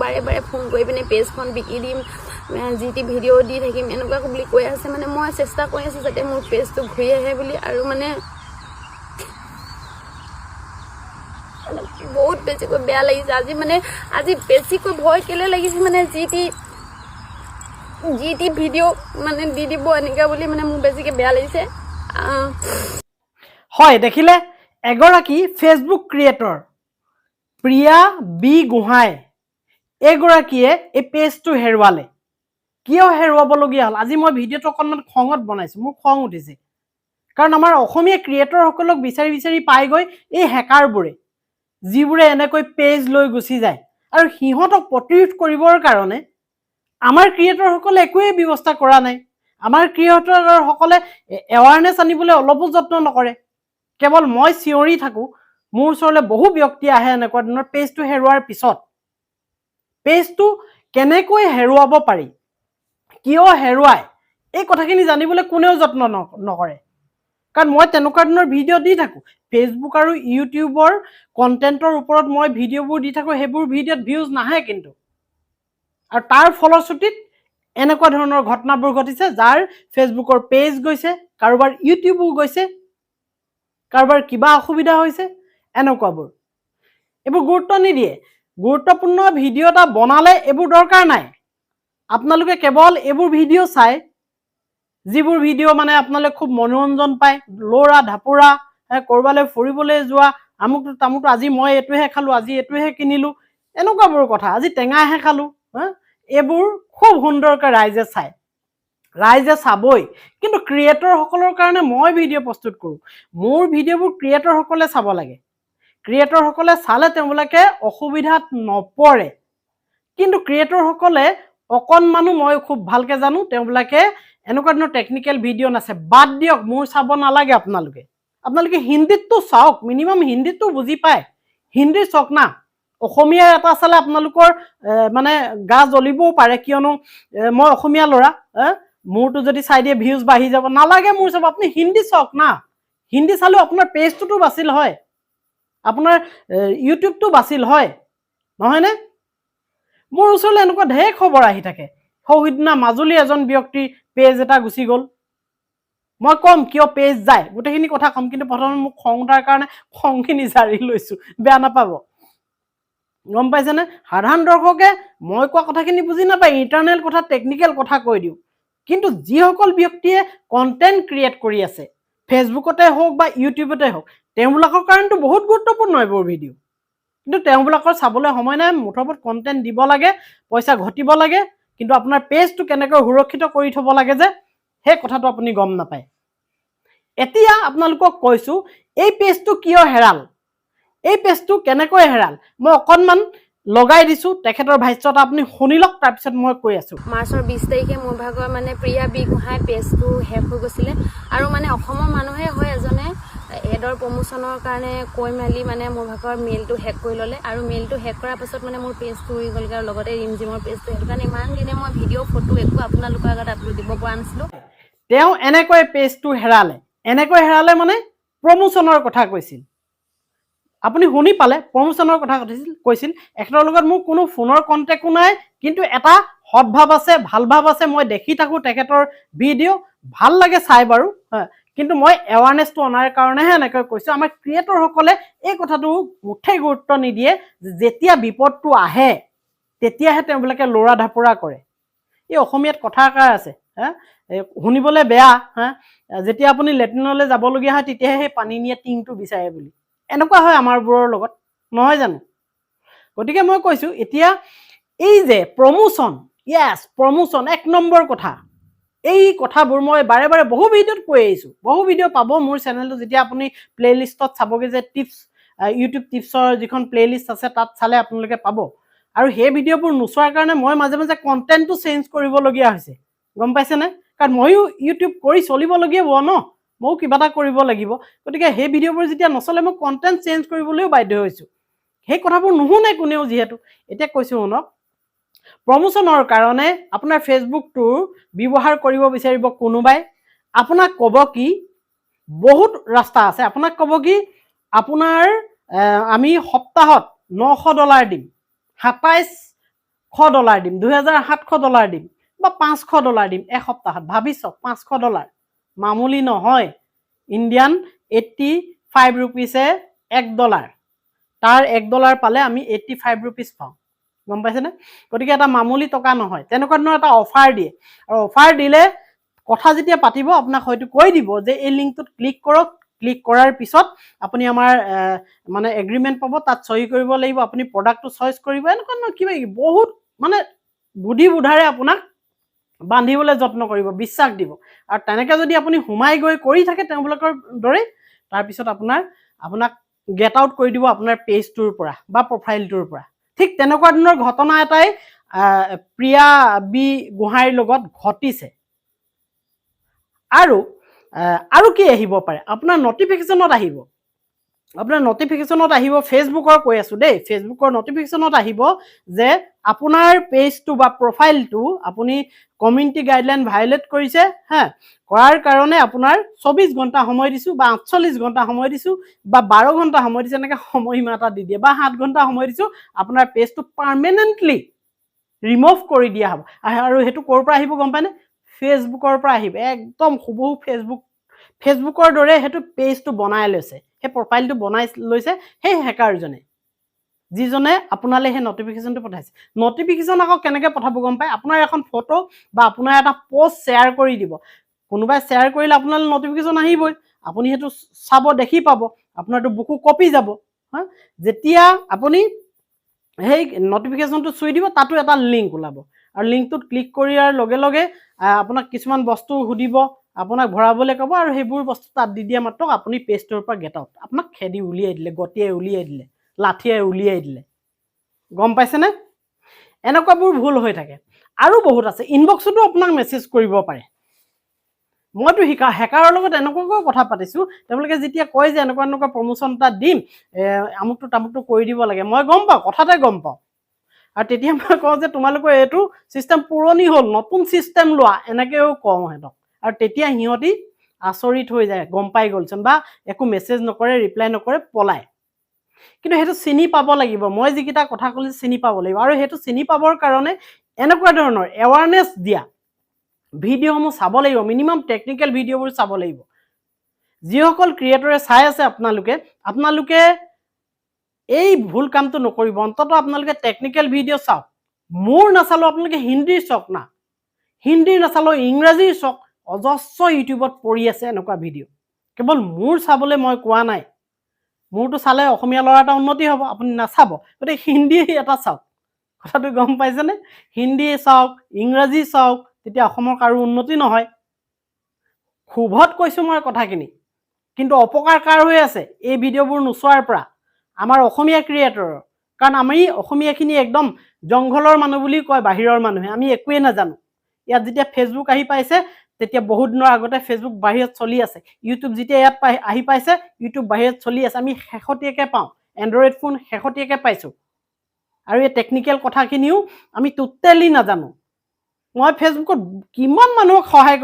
বাৰে বাৰে ফোন কৰি পিনে পেজখন বিকি দিম, যি টি ভিডিঅ' দি থাকিম এনেকুৱা বুলি কৈ আছে। মানে মই চেষ্টা কৰি আছোঁ যাতে মোৰ পেজটো ঘূৰি আহে বুলি। আৰু মানে বহুত বেছিকৈ বেয়া লাগিছে আজি বেছিকৈ ভয় কেলে লাগিছে মানে যি টি ভিডিঅ' মানে দি দিব এনেকুৱা বুলি মানে মোৰ বেছিকৈ বেয়া লাগিছে। হয়, দেখিলে এগৰাকী Facebook creator Priya B Gohain এইগৰাকীয়ে এই পেজটো হেৰুৱালে। কিয় হেৰুৱাবলগীয়া হ'ল? আজি মই ভিডিঅ'টো অকণমান খঙত বনাইছোঁ, মোৰ খং উঠিছে। কাৰণ আমাৰ অসমীয়া ক্ৰিয়েটৰসকলক বিচাৰি বিচাৰি পাইগৈ এই হেকাৰবোৰে, যিবোৰে এনেকৈ পেজ লৈ গুচি যায়। আৰু সিহঁতক প্ৰতিৰোধ কৰিবৰ কাৰণে আমাৰ ক্ৰিয়েটৰসকলে একোৱেই ব্যৱস্থা কৰা নাই। আমাৰ ক্ৰিয়েটৰসকলে এৱাৰনেছ আনিবলৈ অলপো যত্ন নকৰে। কেৱল মই চিঞৰি থাকোঁ, মোৰ ওচৰলৈ বহু ব্যক্তি আহে এনেকুৱা ধৰণৰ পেজটো হেৰুৱাৰ পিছত। পেজটো কেনেকৈ হেৰুৱাব পাৰি, কিয় হেৰুৱায়, এই কথাখিনি জানিবলৈ কোনেও যত্ন নকৰে। কাৰণ মই তেনেকুৱা ধৰণৰ ভিডিঅ' দি থাকোঁ। ফেচবুক আৰু ইউটিউবৰ কণ্টেণ্টৰ ওপৰত মই ভিডিঅ'বোৰ দি থাকোঁ, সেইবোৰ ভিডিঅ'ত ভিউজ নাহে কিন্তু। আৰু তাৰ ফলশ্ৰুতিত এনেকুৱা ধৰণৰ ঘটনাবোৰ ঘটিছে, যাৰ ফেচবুকৰ পেজ গৈছে, কাৰোবাৰ ইউটিউবো গৈছে, কাৰোবাৰ কিবা অসুবিধা হৈছে, এনেকুৱাবোৰ। এইবোৰ গুৰুত্ব নিদিয়ে। গুৰুত্বপূৰ্ণ ভিডিঅ' এটা বনালে এইবোৰ দৰকাৰ নাই। আপোনালোকে কেৱল এইবোৰ ভিডিঅ' চাই, যিবোৰ ভিডিঅ' মানে আপোনালোকে খুব মনোৰঞ্জন পায়, লৰা ঢাপোৰা, ক'ৰবালৈ ফুৰিবলৈ যোৱা, আমুকটো তামুকটো, আজি মই এইটোহে খালোঁ, আজি এইটোহে কিনিলোঁ, এনেকুৱাবোৰ কথা, আজি টেঙাহে খালোঁ, এইবোৰ খুব সুন্দৰকৈ ৰাইজে চায়, ৰাইজে চাবই। কিন্তু ক্ৰিয়েটৰসকলৰ কাৰণে মই ভিডিঅ' প্ৰস্তুত কৰোঁ। মোৰ ভিডিঅ'বোৰ ক্ৰিয়েটৰসকলে চাব লাগে। ক্ৰিয়েটৰসকলে চালে তেওঁলোকে অসুবিধাত নপৰে। কিন্তু ক্ৰিয়েটৰসকলে অকণমানো মই খুব ভালকৈ জানো, তেওঁলোকে এনেকুৱা ধৰণৰ টেকনিকেল ভিডিঅ' নাচায়। বাদ দিয়ক, মোৰ চাব নালাগে। আপোনালোকে হিন্দীততো চাওক, মিনিমাম হিন্দীততো বুজি পায়, হিন্দী চাওক না। অসমীয়া এটা চালে আপোনালোকৰ মানে গা জ্বলিবও পাৰে, কিয়নো মই অসমীয়া ল'ৰা, মোৰতো যদি চাই দিয়ে ভিউজ বাঢ়ি যাব, নালাগে মোৰ চাব। আপুনি হিন্দী চাওক না। হিন্দী চালেও আপোনাৰ পেজটোতো বাছিল হয়, আপোনাৰ ইউটিউবটো বাছিল হয়, নহয়নে? মোৰ ওচৰলৈ এনেকুৱা ঢেৰ খবৰ আহি থাকে। সৌদিনা মাজুলী এজন ব্যক্তিৰ পেজ এটা গুচি গ'ল। মই ক'ম কিয় পেজ যায়, গোটেইখিনি কথা ক'ম, কিন্তু প্ৰথমে মোক খং উঠাৰ কাৰণে খংখিনি জাৰি লৈছোঁ, বেয়া নাপাব। গম পাইছেনে? সাধাৰণ দৰ্শকে মই কোৱা কথাখিনি বুজি নাপায়, ইণ্টাৰনেল কথা, টেকনিকেল কথা কৈ দিওঁ। কিন্তু যিসকল ব্যক্তিয়ে কণ্টেণ্ট ক্ৰিয়েট কৰি আছে, ফেচবুকতে হওক বা ইউটিউবতে হওক, তেওঁলোকৰ কাৰণেতো বহুত গুৰুত্বপূৰ্ণ এইবোৰ ভিডিঅ'। কিন্তু তেওঁলোকৰ চাবলৈ সময় নাই। মুঠৰ কণ্টেণ্ট দিব লাগে, পইচা ঘটিব লাগে, কিন্তু আপোনাৰ পেজটো কেনেকৈ সুৰক্ষিত কৰি থ'ব লাগে যে সেই কথাটো আপুনি গম নাপায়। এতিয়া আপোনালোকক কৈছোঁ, এই পেজটো কিয় হেৰাল, এই পেজটো কেনেকৈ হেৰাল, মই অকণমান লগাই দিছোঁ তেখেতৰ ভাষ্যত, আপুনি শুনি লওক, তাৰপিছত মই কৈ আছোঁ। মাৰ্চৰ 20 তাৰিখে মোৰ ভাগৰ মানে প্ৰিয়া বি গোহাঁই পেজটো শেষ হৈ গৈছিলে। আৰু মানে অসমৰ মানুহে হয় এজনে এডৰ প্ৰমোচনৰ কাৰণে কৈ মেলি মানে মোৰ ভাগৰ মেইলটো হেক কৰি ল'লে। আৰু মেইলটো হেক কৰাৰ পাছত মানে মোৰ পেজটো উৰি গ'লগৈ, আৰু লগতে ৰিমজিমৰ পেজটো। সেইটো কাৰণে ইমান দিনে মই ভিডিঅ' ফটো একো আপোনালোকৰ আগত আপলোড দিব পৰা নাছিলোঁ। তেওঁ এনেকৈ পেজটো হেৰালে। এনেকৈ হেৰালে মানে প্ৰমোচনৰ কথা কৈছিল। আপুনি শুনি পালে, প্ৰমোচনৰ কথা কৈছিল। এখেতৰ লগত মোৰ কোনো ফোনৰ কণ্টেক্টো নাই, কিন্তু এটা সদ্ভাৱ আছে, ভাল ভাৱ আছে। মই দেখি থাকোঁ তেখেতৰ ভিডিঅ', ভাল লাগে চাই বাৰু, কিন্তু মই এৱাৰনেছটো অনাৰ কাৰণেহে এনেকৈ কৈছোঁ। আমাৰ ক্ৰিয়েটৰসকলে এই কথাটো মুঠেই গুৰুত্ব নিদিয়ে। যেতিয়া বিপদটো আহে তেতিয়াহে তেওঁলোকে লৰা ঢাপৰা কৰে। এই অসমীয়াত কথা এষাৰ আছে, শুনিবলৈ বেয়া, যেতিয়া আপুনি লেট্ৰিনলৈ যাবলগীয়া হয় তেতিয়াহে সেই পানী নিয়ে টিংটো বিচাৰে বুলি। এনেকুৱা হয় আমাৰবোৰৰ লগত, নহয় জানো? গতিকে মই কৈছোঁ, এতিয়া এই যে প্ৰমোচন, য়েছ প্ৰমোচন 1 নম্বৰ কথা। এই কথাবোৰ মই বাৰে বাৰে বহু ভিডিঅ'ত কৈ আহিছোঁ। বহু ভিডিঅ' পাব মোৰ চেনেলটো, যেতিয়া আপুনি প্লে'লিষ্টত চাবগৈ যে টিপছ, ইউটিউব টিপছৰ যিখন প্লে'লিষ্ট আছে তাত চালে আপোনালোকে পাব। আৰু সেই ভিডিঅ'বোৰ নোচোৱাৰ কাৰণে মই মাজে মাজে কণ্টেণ্টটো চেঞ্জ কৰিবলগীয়া হৈছে, গম পাইছেনে? কাৰণ ময়ো ইউটিউব কৰি চলিবলগীয়া হ'ব ন, ময়ো কিবা এটা কৰিব লাগিব। গতিকে সেই ভিডিঅ'বোৰ যেতিয়া নচলে মই কণ্টেণ্ট চেঞ্জ কৰিবলৈও বাধ্য হৈছোঁ। সেই কথাবোৰ নুশুনে কোনেও যিহেতু। এতিয়া কৈছোঁ শুনক, প্ৰমোচনৰ কাৰণে আপোনাৰ ফেচবুকটো ব্যৱহাৰ কৰিব বিচাৰিব কোনোবাই, আপোনাক ক'ব কি বহুত ৰাস্তা আছে। আপোনাক ক'ব কি আপোনাৰ আমি সপ্তাহত $900 দিম, 27 $100 দিম, $2700 দিম বা $500 দিম এসপ্তাহত। ভাবি চাওক, $500 মামুলি নহয়। ইণ্ডিয়ান 85 ৰুপিছে $1। তাৰ $1 পালে আমি 85 ৰুপিজ পাওঁ, গম পাইছেনে? গতিকে এটা মামুলি টকা নহয়। তেনেকুৱা ধৰণৰ এটা অফাৰ দিয়ে, আৰু অফাৰ দিলে কথা যেতিয়া পাতিব আপোনাক হয়তো কৈ দিব যে এই লিংকটোত ক্লিক কৰক, ক্লিক কৰাৰ পিছত আপুনি আমাৰ মানে এগ্ৰিমেণ্ট পাব, তাত চহী কৰিব লাগিব, আপুনি প্ৰডাক্টটো চইচ কৰিব, এনেকুৱা ধৰণৰ কিবা বহুত মানে বুদ্ধি বুধাৰে আপোনাক বান্ধিবলৈ যত্ন কৰিব, বিশ্বাস দিব। আৰু তেনেকৈ যদি আপুনি সোমাই গৈ কৰি থাকে তেওঁলোকৰ দৰে, তাৰপিছত আপোনাক গেট আউট কৰি দিব আপোনাৰ পেজটোৰ পৰা বা প্ৰফাইলটোৰ পৰা। ঠিক তেনেকুৱা ধৰণৰ ঘটনা এটাই প্ৰিয়া বি গোহাঁইৰ লগত ঘটিছে। আৰু কি আহিব পাৰে? আপোনাৰ নটিফিকেশ্যনত আহিব, ফেচবুকৰ কৈ আছোঁ দেই, ফেচবুকৰ নটিফিকেশ্যনত আহিব যে আপোনাৰ পেজটো বা প্ৰফাইলটো আপুনি কমিউনিটি গাইডলাইন ভায়োলেট কৰিছে, কৰাৰ কাৰণে আপোনাৰ 24 ঘণ্টা সময় দিছোঁ বা 48 ঘণ্টা সময় দিছোঁ বা 12 ঘণ্টা সময় দিছোঁ, এনেকৈ সময়সীমা এটা দি দিয়ে, বা 7 ঘণ্টা সময় দিছোঁ, আপোনাৰ পেজটো পাৰ্মানেণ্টলি ৰিমুভ কৰি দিয়া হ'ব। আৰু সেইটো ক'ৰ পৰা আহিব গম পায়নে? ফেচবুকৰ পৰা আহিব। একদম হুবহু ফেচবুকৰ দৰে সেইটো পেজটো বনাই লৈছে, সেই প্ৰফাইলটো বনাই লৈছে সেই হেকাৰজনে, যিজনে আপোনালৈ সেই নটিফিকেশ্যনটো পঠাইছে। নটিফিকেশ্যন আকৌ কেনেকৈ পঠাব গম পায়? আপোনাৰ এখন ফটো বা আপোনাৰ এটা পষ্ট শ্বেয়াৰ কৰি দিব, কোনোবাই শ্বেয়াৰ কৰিলে আপোনালৈ নটিফিকেশ্যন আহিবই, আপুনি সেইটো চাব, দেখি পাব, আপোনাৰতো বুকু কপি যাব। যেতিয়া আপুনি সেই নটিফিকেশ্যনটো চুই দিব, তাতো এটা লিংক ওলাব, আৰু লিংকটোত ক্লিক কৰাৰ লগে লগে আপোনাক কিছুমান বস্তু সুধিব, আপোনাক ভৰাবলৈ ক'ব, আৰু সেইবোৰ বস্তু তাত দি দিয়া মাত্ৰ আপুনি পেজটোৰ পৰা গেট আউট, আপোনাক খেদি উলিয়াই দিলে, গতিয়াই উলিয়াই দিলে, লাঠিয়াই উলিয়াই দিলে, গম পাইছেনে? এনেকুৱাবোৰ ভুল হৈ থাকে। আৰু বহুত আছে, ইনবক্সতো আপোনাক মেছেজ কৰিব পাৰে। মইতো হেকাৰৰ লগত এনেকুৱাকৈ কথা পাতিছোঁ, তেওঁলোকে যেতিয়া কয় যে এনেকুৱা প্ৰমোশ্যন এটা দিম, আমুকটো তামুকটো কৰি দিব লাগে, মই গম পাওঁ, কথাতে গম পাওঁ। আৰু তেতিয়া মই কওঁ যে তোমালোকৰ এইটো ছিষ্টেম পুৰণি হ'ল, নতুন ছিষ্টেম লোৱা, এনেকৈও কওঁ সিহঁতক। আৰু তেতিয়া সিহঁতি আচৰিত হৈ যায়, গম পাই গ'লচোন, বা একো মেছেজ নকৰে, ৰিপ্লাই নকৰে, পলায়। কিন্তু সেইটো চিনি পাব লাগিব, মই যিকেইটা কথা ক'লোঁ চিনি পাব লাগিব। আৰু সেইটো চিনি পাবৰ কাৰণে এনেকুৱা ধৰণৰ এৱাৰনেছ দিয়া ভিডিঅ'সমূহ চাব লাগিব, মিনিমাম টেকনিকেল ভিডিঅ'বোৰ চাব লাগিব। যিসকল ক্ৰিয়েটৰে চাই আছে আপোনালোকে এই ভুল কামটো নকৰিব, অন্ততঃ আপোনালোকে টেকনিকেল ভিডিঅ' চাওক। মোৰ নাচালেও আপোনালোকে হিন্দীৰ চাওক না, হিন্দীৰ নাচালেও ইংৰাজীৰ চাওক, অজস্ৰ ইউটিউবত পৰি আছে এনেকুৱা ভিডিঅ'। কেৱল মোৰ চাবলৈ মই কোৱা নাই, মোৰতো চালে অসমীয়া ল'ৰা এটা উন্নতি হ'ব, আপুনি নাচাব, গতিকে হিন্দী এটা চাওক, কথাটো গম পাইছেনে? হিন্দী চাওক, ইংৰাজী চাওক, তেতিয়া অসমৰ কাৰো উন্নতি নহয়। শুভত কৈছোঁ মই কথাখিনি, কিন্তু অপকাৰ কাৰ হৈ আছে এই ভিডিঅ'বোৰ নোচোৱাৰ পৰা? আমাৰ অসমীয়া ক্ৰিয়েটৰৰ। কাৰণ আমি অসমীয়াখিনি একদম জংঘলৰ মানুহ বুলি কয় বাহিৰৰ মানুহে, আমি একোৱে নাজানো। ইয়াত যেতিয়া ফেচবুক আহি পাইছে, তেতিয়া বহুত দিনৰ আগতে ফেচবুক বাহিৰত চলি আছে, ইউটিউব যেতিয়া ইয়াত আহি পাইছে, ইউটিউব বাহিৰত চলি আছে, আমি শেহতীয়াকৈ পাওঁ, এণ্ড্ৰইড ফোন শেহতীয়াকৈ পাইছোঁ। আৰু এই টেকনিকেল কথাখিনিও আমি টোটেলি নাজানো। মই ফেচবুকত কিমান মানুহক সহায়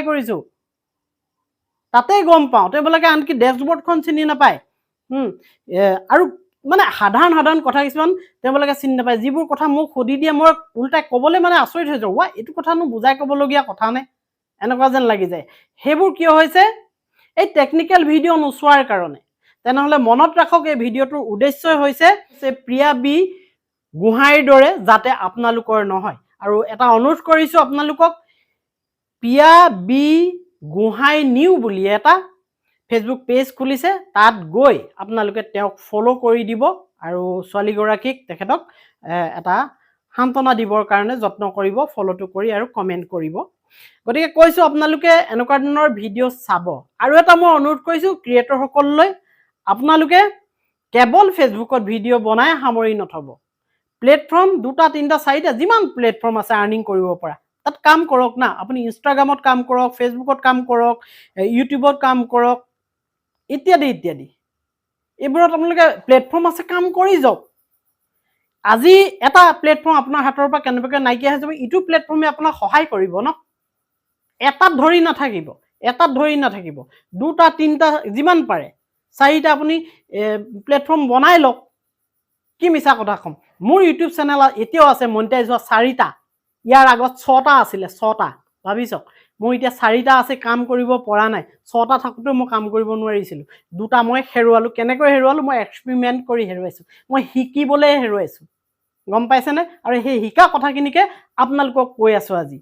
কৰিছোঁ, তাতেই গম পাওঁ, তেওঁলোকে আনকি ডেছবৰ্ডখন চিনি নাপায়। আৰু মানে সাধাৰণ কথা কিছুমান তেওঁলোকে চিনি নাপায়, যিবোৰ কথা মোক সুধি দিয়ে, মই উল্টাই ক'বলৈ মানে আচৰিত হৈ যাওঁ, এইটো কথানো বুজাই ক'বলগীয়া কথা নে, এনেকুৱা যেন লাগি যায়। সেইবোৰ কিয় হৈছে? এই টেকনিকেল ভিডিঅ' নোচোৱাৰ কাৰণে। তেনেহ'লে মনত ৰাখক, এই ভিডিঅ'টোৰ উদ্দেশ্যই হৈছে প্ৰিয়া বি গোহাঁইৰ দৰে যাতে আপোনালোকৰ নহয়। আৰু এটা অনুৰোধ কৰিছোঁ আপোনালোকক, প্ৰিয়া বি গোহাঁই নিউ বুলি এটা ফেচবুক পেজ খুলিছে, তাত গৈ আপোনালোকে তেওঁক ফ'ল' কৰি দিব, আৰু ছোৱালীগৰাকীক তেখেতক এটা সান্তনা দিবৰ কাৰণে যত্ন কৰিব, ফ'ল'টো কৰি আৰু কমেণ্ট কৰিব। গতিকে কৈছোঁ আপোনালোকে এনেকুৱা ধৰণৰ ভিডিঅ' চাব। আৰু এটা মই অনুৰোধ কৰিছোঁ ক্ৰিয়েটৰসকললৈ, আপোনালোকে কেৱল ফেচবুকত ভিডিঅ' বনাই সামৰি নথ'ব। প্লেটফৰ্ম 2টা 3টা 4টা যিমান প্লেটফৰ্ম আছে আৰ্নিং কৰিব পৰা, তাত কাম কৰক না। আপুনি ইনষ্টাগ্ৰামত কাম কৰক, ফেচবুকত কাম কৰক, ইউটিউবত কাম কৰক, ইত্যাদি ইত্যাদি। এইবোৰত আপোনালোকে প্লেটফৰ্ম আছে, কাম কৰি যাওক। আজি এটা প্লেটফৰ্ম আপোনাৰ হাতৰ পৰা কেনেবাকৈ নাইকিয়া হৈ যাব, ইটো প্লেটফৰ্মে আপোনাক সহায় কৰিব ন। এটাত ধৰি নাথাকিব, 2টা 3টা যিমান পাৰে 4টা আপুনি প্লেটফৰ্ম বনাই লওক। কি মিছা কথা ক'ম মোৰ ইউটিউব চেনেল এতিয়াও আছে মনিটাইজ হোৱা 4টা ইয়াৰ আগত 6টা আছিলে 6টা ভাবি চাওক মোৰ এতিয়া 4টা আছে কাম কৰিব পৰা নাই 6টা থাকোঁতে মই কাম কৰিব নোৱাৰিছিলোঁ 2টা মই হেৰুৱালোঁ কেনেকৈ হেৰুৱালোঁ মই এক্সপেৰিমেণ্ট কৰি হেৰুৱাইছোঁ মই শিকিবলৈ হেৰুৱাইছোঁ গম পাইছেনে আৰু সেই শিকা কথাখিনিকে আপোনালোকক কৈ আছোঁ আজি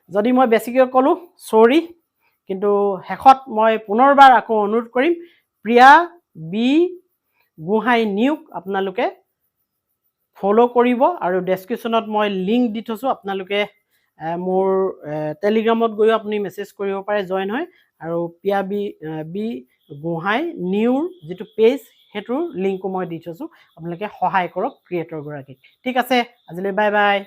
যদি মই বেছিকৈ ক'লোঁ সৰি কিন্তু শেষত মই পুনৰবাৰ আকৌ অনুৰোধ কৰিম প্ৰিয়া বি গোহাঁই নিউক আপোনালোকে ফলো কৰিব আৰু ডেছক্ৰিপশ্যনত মই লিংক দি থৈছোঁ আপোনালোকে মোৰ টেলিগ্ৰামত গৈও আপুনি মেছেজ কৰিব পাৰে জইন হয় আৰু প্ৰিয়া বি গোহাঁই নিউৰ যিটো পেজ সেইটোৰ লিংকো মই দি থৈছোঁ আপোনালোকে সহায় কৰক ক্ৰিয়েটৰগৰাকীক ঠিক আছে আজিলৈ বাই বাই